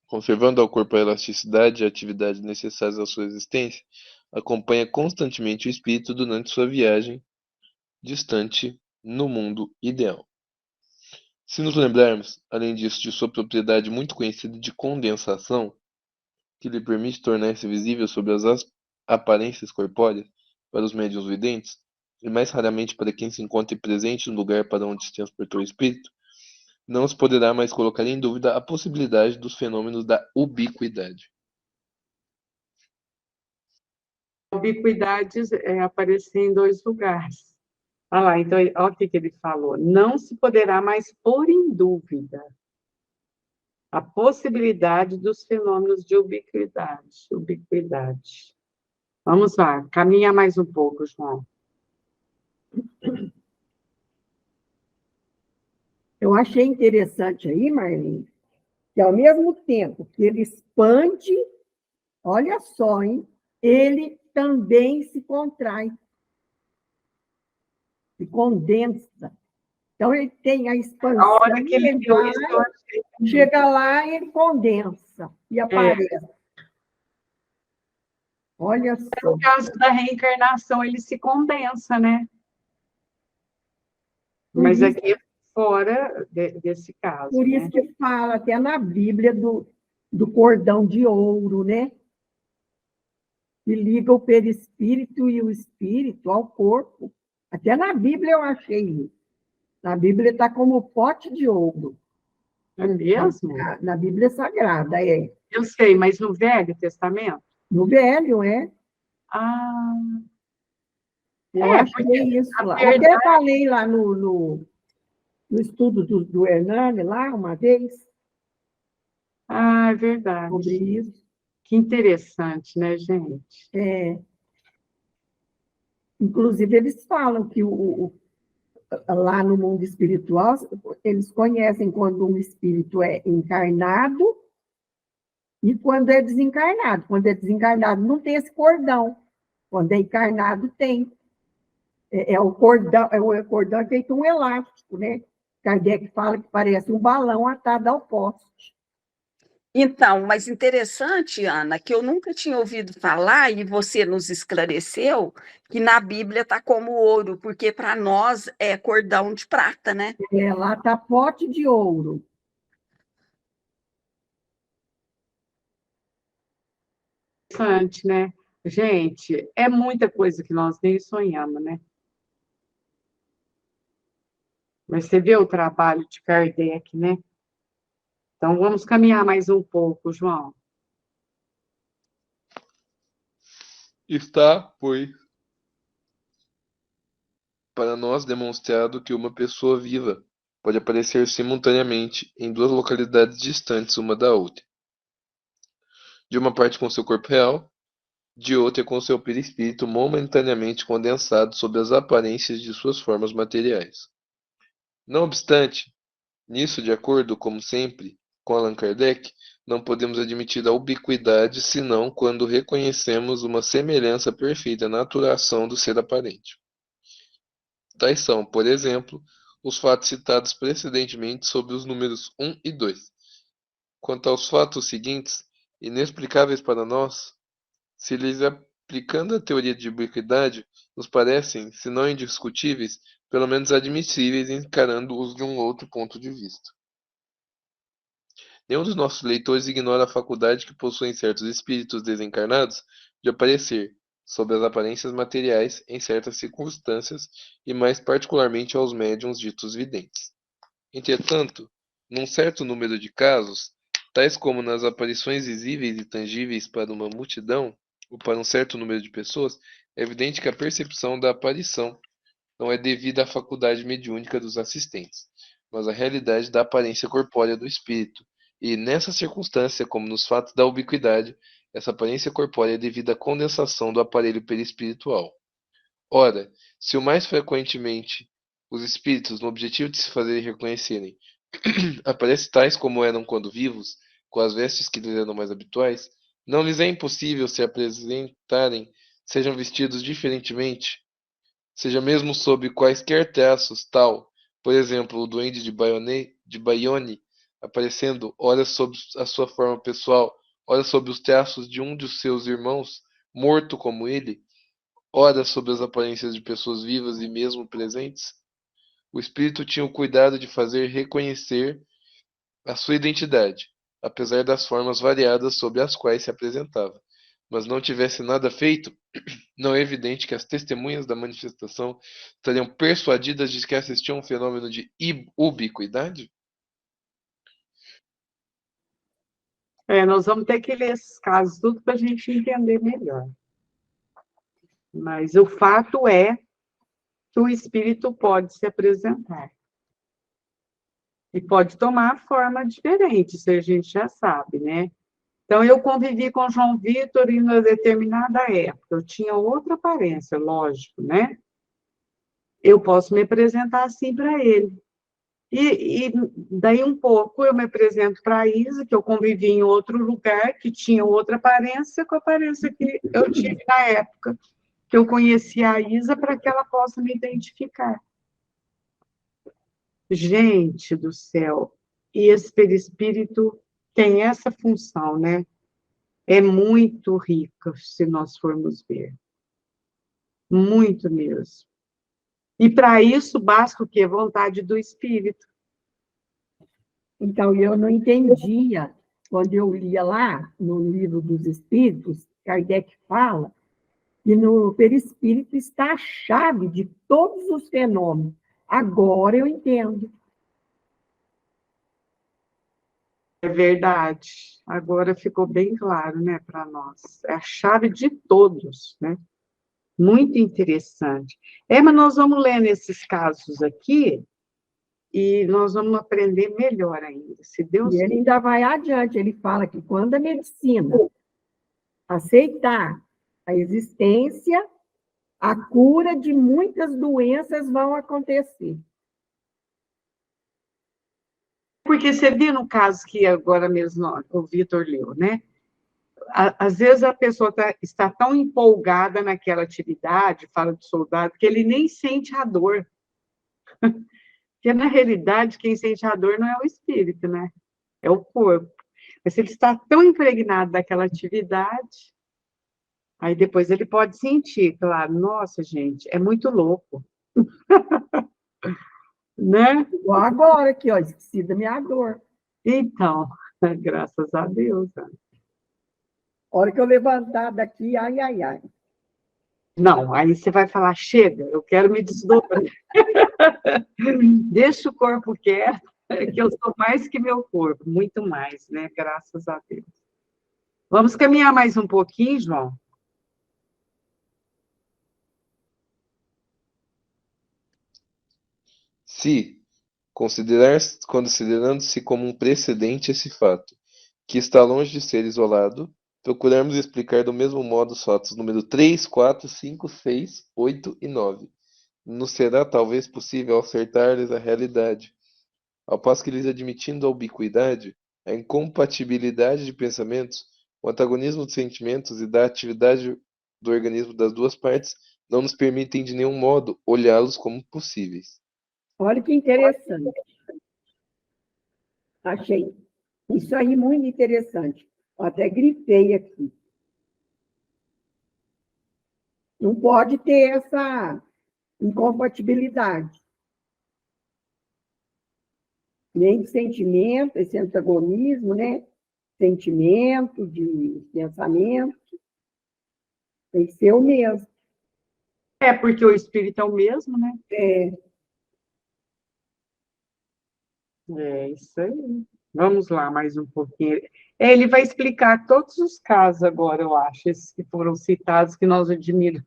conservando ao corpo a elasticidade e a atividade necessárias à sua existência, acompanha constantemente o espírito durante sua viagem distante no mundo ideal. Se nos lembrarmos, além disso, de sua propriedade muito conhecida de condensação, que lhe permite tornar-se visível sobre as aparências corpóreas para os médiuns videntes, e mais raramente para quem se encontre presente no lugar para onde se transportou o espírito, não se poderá mais colocar em dúvida a possibilidade dos fenômenos da ubiquidade. A ubiquidade é aparecer em 2 lugares. Olha lá, então, olha o que ele falou. Não se poderá mais pôr em dúvida a possibilidade dos fenômenos de ubiquidade. Vamos lá, caminha mais um pouco, João. Eu achei interessante aí, Marlene, que ao mesmo tempo que ele expande, olha só, hein? Ele também se contrai, se condensa. Então, ele tem a expansão, A hora que ele viu isso, eu achei. Chega lá e ele condensa e aparece. Olha só. No caso da reencarnação, ele se condensa, né? Mas aqui é fora desse caso. Por isso que fala até na Bíblia do cordão de ouro, né? Que liga o perispírito e o espírito ao corpo. Até na Bíblia eu achei isso. Na Bíblia está como pote de ouro. É mesmo? Na Bíblia Sagrada, é. Eu sei, mas no Velho Testamento? No Velho, é. Ah, Eu achei isso lá. Eu até falei lá no estudo do Hernani, lá uma vez, é verdade. sobre isso. Que interessante, né, gente? É. Inclusive, eles falam que lá no mundo espiritual, eles conhecem quando um espírito é encarnado e quando é desencarnado. Quando é desencarnado, não tem esse cordão. Quando é encarnado, tem. O cordão é feito um elástico, né? Kardec fala que parece um balão atado ao poste. Então, mas interessante, Ana, que eu nunca tinha ouvido falar, e você nos esclareceu, que na Bíblia está como ouro, porque para nós é cordão de prata, né? Lá está pote de ouro. Interessante, né? Gente, é muita coisa que nós nem sonhamos, né? Mas você vê o trabalho de Kardec, né? Então, vamos caminhar mais um pouco, João. Está, pois, para nós demonstrado que uma pessoa viva pode aparecer simultaneamente em duas localidades distantes uma da outra. De uma parte com seu corpo real, de outra com seu perispírito momentaneamente condensado sob as aparências de suas formas materiais. Não obstante, nisso, de acordo, como sempre, com Allan Kardec, não podemos admitir a ubiquidade senão quando reconhecemos uma semelhança perfeita na atuação do ser aparente. Tais são, por exemplo, os fatos citados precedentemente sobre os números 1 e 2. Quanto aos fatos seguintes, inexplicáveis para nós, se lhes aplicando a teoria de ubiquidade, nos parecem, se não indiscutíveis, pelo menos admissíveis encarando-os de um outro ponto de vista. Nenhum dos nossos leitores ignora a faculdade que possuem certos espíritos desencarnados de aparecer, sob as aparências materiais, em certas circunstâncias, e mais particularmente aos médiuns ditos videntes. Entretanto, num certo número de casos, tais como nas aparições visíveis e tangíveis para uma multidão, ou para um certo número de pessoas, é evidente que a percepção da aparição não é devida à faculdade mediúnica dos assistentes, mas à realidade da aparência corpórea do espírito, e nessa circunstância, como nos fatos da ubiquidade, essa aparência corpórea é devida à condensação do aparelho perispiritual. Ora, se o mais frequentemente os espíritos, no objetivo de se fazerem reconhecerem, aparecem tais como eram quando vivos, com as vestes que lhes eram mais habituais, não lhes é impossível se apresentarem, sejam vestidos diferentemente, seja mesmo sob quaisquer traços, tal, por exemplo, o duende de Bayonne, aparecendo ora sob a sua forma pessoal, ora sob os traços de um de seus irmãos, morto como ele, ora sob as aparências de pessoas vivas e mesmo presentes. O espírito tinha o cuidado de fazer reconhecer a sua identidade, apesar das formas variadas sob as quais se apresentava. Mas não tivesse nada feito, não é evidente que as testemunhas da manifestação estariam persuadidas de que assistiam a um fenômeno de ubiquidade? Nós vamos ter que ler esses casos tudo para a gente entender melhor. Mas o fato é que o espírito pode se apresentar. E pode tomar forma diferente, isso a gente já sabe, né? Então, eu convivi com João Vitor em uma determinada época. Eu tinha outra aparência, lógico, né? Eu posso me apresentar assim para ele. E daí um pouco eu me apresento para a Isa, que eu convivi em outro lugar, que tinha outra aparência, com a aparência que eu tive na época, que eu conheci a Isa, para que ela possa me identificar. Gente do céu, e esse perispírito tem essa função, né? É muito rica, se nós formos ver. Muito mesmo. E para isso basta o quê? Vontade do espírito. Então, eu não entendia quando eu lia lá, no Livro dos Espíritos, Kardec fala que no perispírito está a chave de todos os fenômenos. Agora eu entendo. É verdade. Agora ficou bem claro, né, para nós. É a chave de todos, né? Muito interessante. Mas nós vamos ler nesses casos aqui e nós vamos aprender melhor ainda, se Deus E ele ainda vai adiante, ele fala que quando a medicina aceitar a existência, a cura de muitas doenças vão acontecer. Porque você viu no caso que agora mesmo o Vitor leu, né? Às vezes a pessoa está tão empolgada naquela atividade, fala do soldado, que ele nem sente a dor. Porque, na realidade, quem sente a dor não é o espírito, né? É o corpo. Mas ele está tão impregnado daquela atividade, aí depois ele pode sentir, claro, nossa, gente, é muito louco. Né? Igual agora aqui, ó, esqueci da minha dor. Então, graças a Deus. Né? A hora que eu levantar daqui, ai, ai, ai. Não, aí você vai falar, chega, eu quero me desdobrar. Deixa o corpo quieto, que eu sou mais que meu corpo, muito mais, né? Graças a Deus. Vamos caminhar mais um pouquinho, João? Se, considerando-se como um precedente esse fato, que está longe de ser isolado, procurarmos explicar do mesmo modo os fatos número 3, 4, 5, 6, 8 e 9. Nos será talvez possível acertar-lhes a realidade, ao passo que lhes admitindo a ubiquidade, a incompatibilidade de pensamentos, o antagonismo dos sentimentos e da atividade do organismo das duas partes não nos permitem de nenhum modo olhá-los como possíveis. Olha que interessante. Achei isso aí muito interessante. Eu até grifei aqui. Não pode ter essa incompatibilidade. Nem de sentimento, esse antagonismo, né? Sentimento, de pensamento. Tem que ser o mesmo. É, porque o espírito é o mesmo, né? É isso aí. Vamos lá, mais um pouquinho. Ele vai explicar todos os casos agora, eu acho, esses que foram citados, que nós admiramos.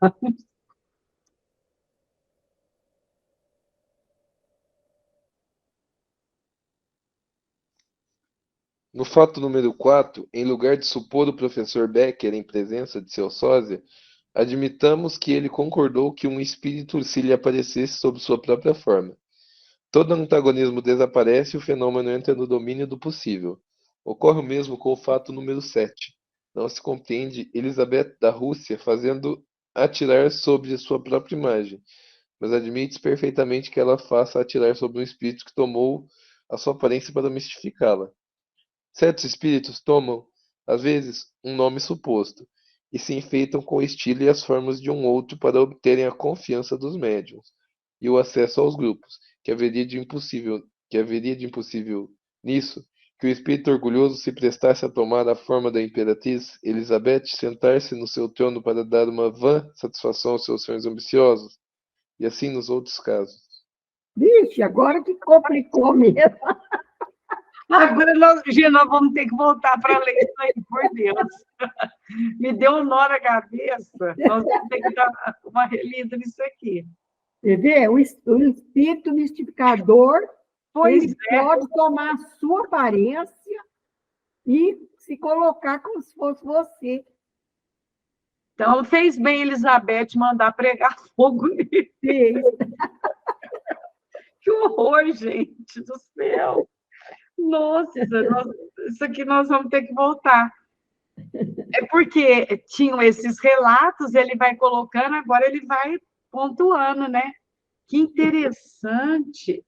No fato número 4, em lugar de supor o professor Becker em presença de seu sósia, admitamos que ele concordou que um espírito se lhe aparecesse sob sua própria forma. Todo antagonismo desaparece e o fenômeno entra no domínio do possível. Ocorre o mesmo com o fato número 7. Não se compreende Elizabeth da Rússia fazendo atirar sobre sua própria imagem, mas admite perfeitamente que ela faça atirar sobre um espírito que tomou a sua aparência para mistificá-la. Certos espíritos tomam, às vezes, um nome suposto, e se enfeitam com o estilo e as formas de um outro para obterem a confiança dos médiuns e o acesso aos grupos, que haveria de impossível nisso, que o espírito orgulhoso se prestasse a tomar a forma da imperatriz Elizabeth, sentar-se no seu trono para dar uma vã satisfação aos seus sonhos ambiciosos, e assim nos outros casos. Vixe, agora que complicou mesmo. Agora, nós vamos ter que voltar para ler isso aí, por Deus. Me deu um nó na cabeça. Nós vamos ter que dar uma relida nisso aqui. Você vê? O espírito mistificador, ele pode tomar a sua aparência e se colocar como se fosse você. Então, fez bem Elizabeth mandar pregar fogo nele. Que horror, gente do céu. Nossa, isso aqui nós vamos ter que voltar. É porque tinham esses relatos, ele vai colocando, agora ele vai pontuando, né? Que interessante.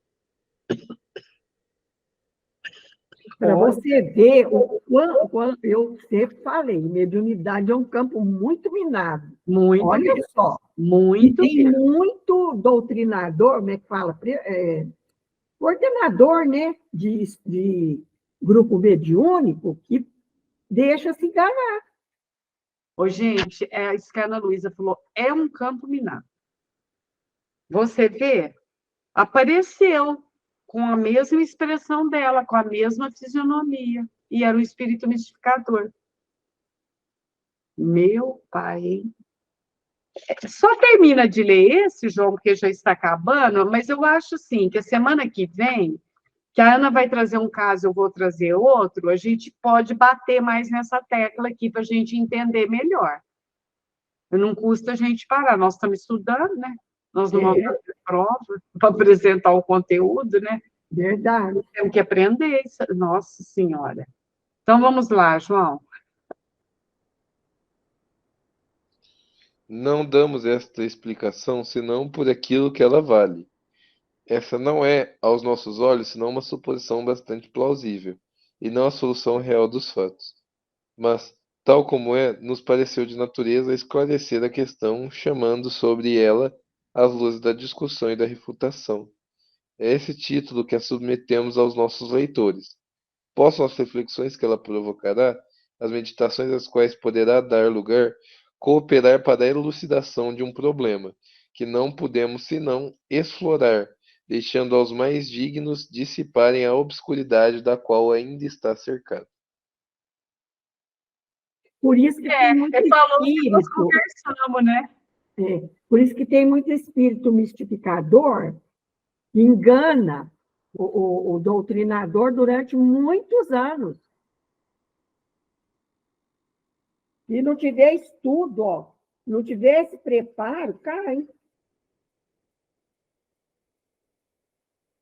Para você ver o quanto eu sempre falei, mediunidade é um campo muito minado. Muito. Olha mesmo. só. Muito. E tem muito doutrinador, como é que fala? Coordenador, né? De grupo mediúnico que deixa se enganar. Ô, gente, isso que a Ana Luísa falou, é um campo minado. Você vê, apareceu com a mesma expressão dela, com a mesma fisionomia, e era o espírito mistificador. Meu pai, hein? Só termina de ler esse, João, porque já está acabando, mas eu acho, assim, que a semana que vem, que a Ana vai trazer um caso, eu vou trazer outro, a gente pode bater mais nessa tecla aqui para a gente entender melhor. Não custa a gente parar, nós estamos estudando, né? Nós não vamos fazer prova para apresentar o conteúdo, né? Verdade. Temos que aprender isso. Nossa Senhora. Então, vamos lá, João. Não damos esta explicação senão por aquilo que ela vale. Essa não é, aos nossos olhos, senão uma suposição bastante plausível, e não a solução real dos fatos. Mas, tal como é, nos pareceu de natureza esclarecer a questão, chamando sobre ela as luzes da discussão e da refutação. É esse título que a submetemos aos nossos leitores. Possam as reflexões que ela provocará, as meditações às quais poderá dar lugar, cooperar para a elucidação de um problema, que não podemos senão explorar, deixando aos mais dignos dissiparem a obscuridade da qual ainda está cercado. Por isso que tem muito espírito. Nós conversamos, né? Por isso que tem muito espírito mistificador que engana o doutrinador durante muitos anos. E não tiver estudo, ó, não tiver esse preparo, cai.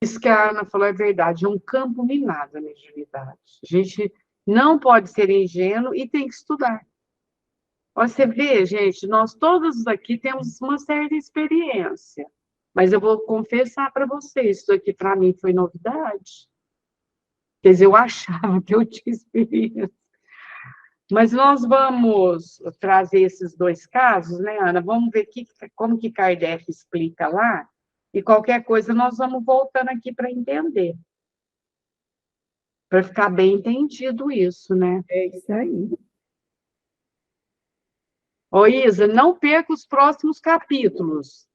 Isso que a Ana falou é verdade, é um campo minado a mediunidade. A gente não pode ser ingênuo e tem que estudar. Você vê, gente, nós todos aqui temos uma certa experiência, mas eu vou confessar para vocês, isso aqui para mim foi novidade. Quer dizer, eu achava que eu tinha experiência. Mas nós vamos trazer esses dois casos, né, Ana? Vamos ver como que Kardec explica lá, e qualquer coisa nós vamos voltando aqui para entender. Para ficar bem entendido isso, né? É isso aí. Ô, Isa, não perca os próximos capítulos.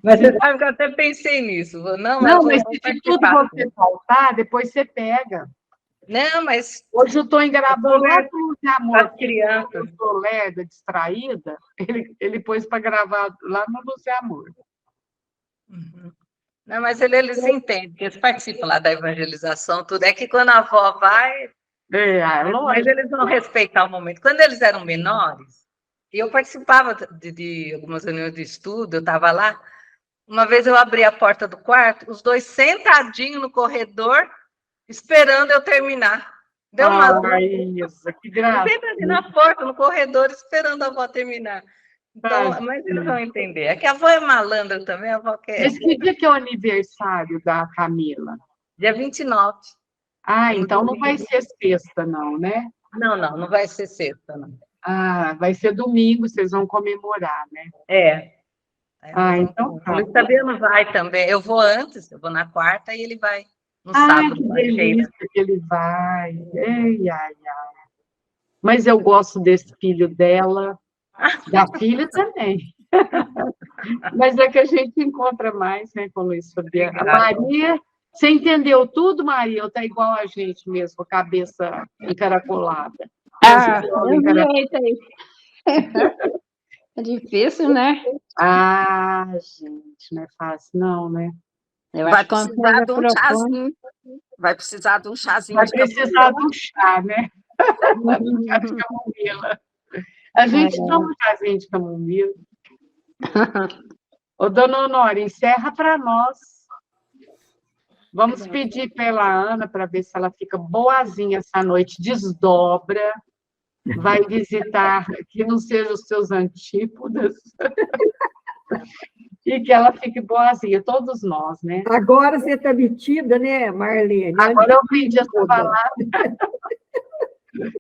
Mas você sabe que eu até pensei nisso. Não, mas se tudo você faltar, depois você pega. Não, mas... Hoje eu estou gravando lá para o Luz e Amor. As crianças. Eu sou lerda, distraída, ele pôs para gravar lá no Luz e Amor. Uhum. Não, mas eles entendem, porque eles participam lá da evangelização, tudo. É que quando a avó vai... mas eles vão respeitar o momento. Quando eles eram menores, e eu participava de algumas reuniões de estudo, eu estava lá, uma vez eu abri a porta do quarto, os dois sentadinhos no corredor, esperando eu terminar. Deu uma Isa, que graça. Sentadinho na porta, no corredor, esperando a avó terminar. Então, mas eles vão entender. É que a avó é malandra também, a avó quer... Mas que dia que é o aniversário da Camila? Dia 29. Ah, então não vai ser sexta, não, né? Não vai ser sexta, não. Ah, vai ser domingo, vocês vão comemorar, né? Então tá. O Luiz Fabiano vai também. Eu vou antes, eu vou na quarta e ele vai no sábado. Que delícia que ele vai. Ai. Mas eu gosto desse filho dela, da filha também. Mas é que a gente encontra mais, né, com o Luiz Fabiano. A Maria, você entendeu tudo, Maria? Ou está igual a gente mesmo, com a cabeça encaracolada? Eu vi isso aí. É difícil, né? Gente, não é fácil, não, né? Vai precisar de um chazinho. Vai precisar de um chazinho. Vai precisar de um chá, né? Chá de camomila. A gente toma um chazinho de camomila. Ô, dona Honora, encerra para nós. Vamos pedir pela Ana para ver se ela fica boazinha essa noite, desdobra, vai visitar, que não sejam os seus antípodas, e que ela fique boazinha, todos nós, né? Agora você está metida, né, Marlene? Agora eu aprendi essa palavra.